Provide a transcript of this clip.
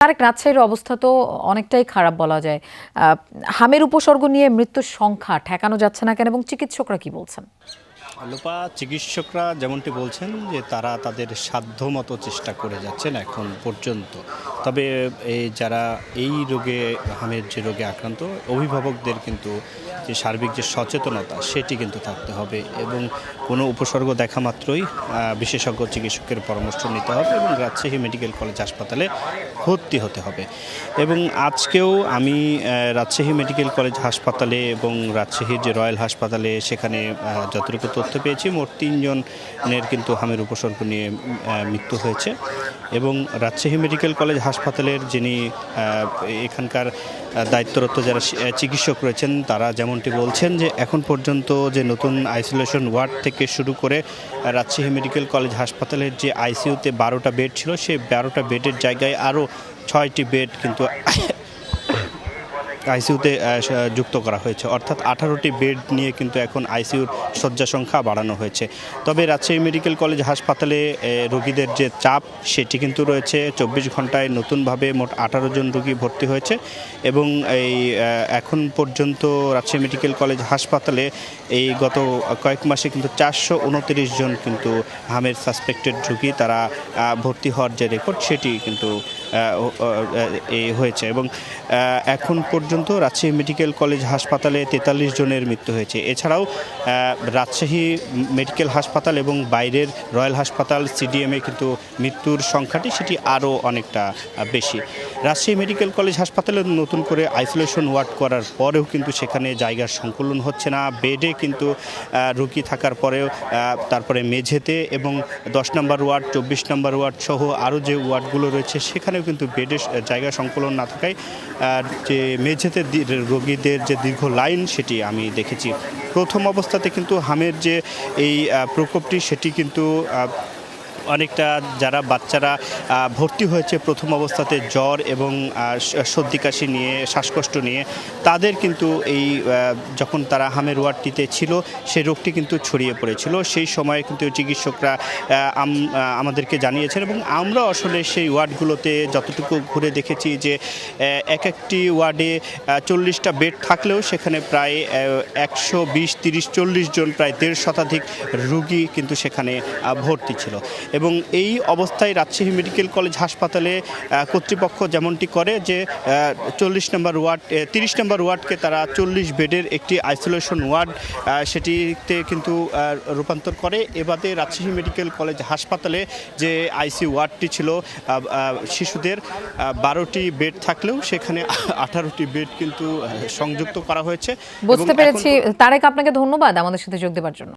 তারেক, রাজশাহীর অবস্থা তো অনেকটাই খারাপ বলা যায়। হামের উপসর্গ নিয়ে মৃত্যুর সংখ্যা ঠেকানো যাচ্ছে না কেন এবং চিকিৎসকরা কি বলছেন? লোপা চিকিৎসকরা যেমনটি বলছেন যে তারা তাদের সাধ্যমতো চেষ্টা করে যাচ্ছেন এখন পর্যন্ত। তবে যারা এই রোগে হামের যে রোগে আক্রান্ত অভিভাবকদের কিন্তু যে সার্বিক যে সচেতনতা সেটি কিন্তু থাকতে হবে এবং কোনো উপসর্গ দেখা মাত্রই বিশেষজ্ঞ চিকিৎসকের পরামর্শ নিতে হবে এবং রাজশাহী মেডিকেল কলেজ হাসপাতালে ভর্তি হতে হবে। এবং আজকেও আমি রাজশাহী মেডিকেল কলেজ হাসপাতালে এবং রাজশাহীর যে রয়্যাল হাসপাতালে সেখানে যতটুকু তথ্য পেয়েছি মোট ৩ জনের কিন্তু হামের উপসর্গ নিয়ে মৃত্যু হয়েছে। এবং রাজশাহী মেডিকেল কলেজ হাসপাতালের যিনি এখানকার দায়িত্বরত যারা চিকিৎসক রয়েছেন তারা যেমনটি বলছেন যে এখন পর্যন্ত যে নতুন আইসোলেশন ওয়ার্ড থেকে শুরু করে রাজশাহী মেডিকেল কলেজ হাসপাতালের যে আইসিইউতে 12টা বেড ছিল সেই 12টা বেডের জায়গায় আরও 6টি বেড কিন্তু আইসিইউতে যুক্ত করা হয়েছে, অর্থাৎ 18টি বেড নিয়ে কিন্তু এখন আইসিইউর শয্যা সংখ্যা বাড়ানো হয়েছে। তবে রাজশাহী মেডিকেল কলেজ হাসপাতালে রোগীদের যে চাপ সেটি কিন্তু রয়েছে। 24 ঘন্টায় নতুনভাবে মোট 18 জন রোগী ভর্তি হয়েছে এবং এই এখন পর্যন্ত রাজশাহী মেডিকেল কলেজ হাসপাতালে এই গত কয়েক মাসে কিন্তু 429 জন কিন্তু হামের সাসপেক্টেড রোগী তারা ভর্তি হওয়ার যে রেকর্ড সেটি কিন্তু হয়েছে। এবং এখন পর্যন্ত রাজশাহী মেডিকেল কলেজ হাসপাতালে 43 জনের মৃত্যু হয়েছে। এছাড়াও রাজশাহী মেডিকেল হাসপাতাল এবং বাইরের রয়্যাল হাসপাতাল সিডিএমে কিন্তু মৃত্যুর সংখ্যাটি সেটি আরও অনেকটা বেশি। রাজশাহী মেডিকেল কলেজ হাসপাতালে নতুন করে আইসোলেশন ওয়ার্ড করার পরেও কিন্তু সেখানে জায়গার সংকুলন হচ্ছে না। বেডে কিন্তু রোগী থাকার পরেও তারপরে মেঝেতে এবং 10 নম্বর ওয়ার্ড 24 নম্বর ওয়ার্ড সহ আরও যে ওয়ার্ডগুলো রয়েছে সেখানেও কিন্তু বেডের জায়গা সংকুলন না থাকায় যে মেঝেতে রোগীদের যে দীর্ঘ লাইন সেটি আমি দেখেছি। প্রথম অবস্থাতে কিন্তু হামের যে এই প্রকোপটি সেটি কিন্তু অনেকটা যারা বাচ্চারা ভর্তি হয়েছে প্রথম অবস্থাতে জ্বর এবং সর্দি কাশি নিয়ে শ্বাসকষ্ট নিয়ে তাদের কিন্তু এই যখন তারা হামের ওয়ার্ডটিতে ছিল সেই রোগটি কিন্তু ছড়িয়ে পড়েছিল। সেই সময়ে কিন্তু চিকিৎসকরা আমাদেরকে জানিয়েছেন এবং আমরা আসলে সেই ওয়ার্ডগুলোতে যতটুকু ঘুরে দেখেছি যে এক একটি ওয়ার্ডে 40টা বেড থাকলেও সেখানে প্রায় 120, 30, 40 জন প্রায় 1.5 শতাধিক রোগী কিন্তু সেখানে ভর্তি ছিল। এবং এই অবস্থায় রাজশাহী মেডিকেল কলেজ হাসপাতালে কর্তৃপক্ষ যেমনটি করে যে 30 নম্বর ওয়ার্ডকে তারা 40 বেডের একটি আইসোলেশন ওয়ার্ড সেটিতে কিন্তু রূপান্তর করে। এবারে রাজশাহী মেডিকেল কলেজ হাসপাতালে যে আইসি ওয়ার্ডটি ছিল শিশুদের 12টি বেড থাকলেও সেখানে 18টি বেড কিন্তু সংযুক্ত করা হয়েছে। বুঝতে পেরেছি তারেক, আপনাকে ধন্যবাদ আমাদের সাথে যোগ দেওয়ার জন্য।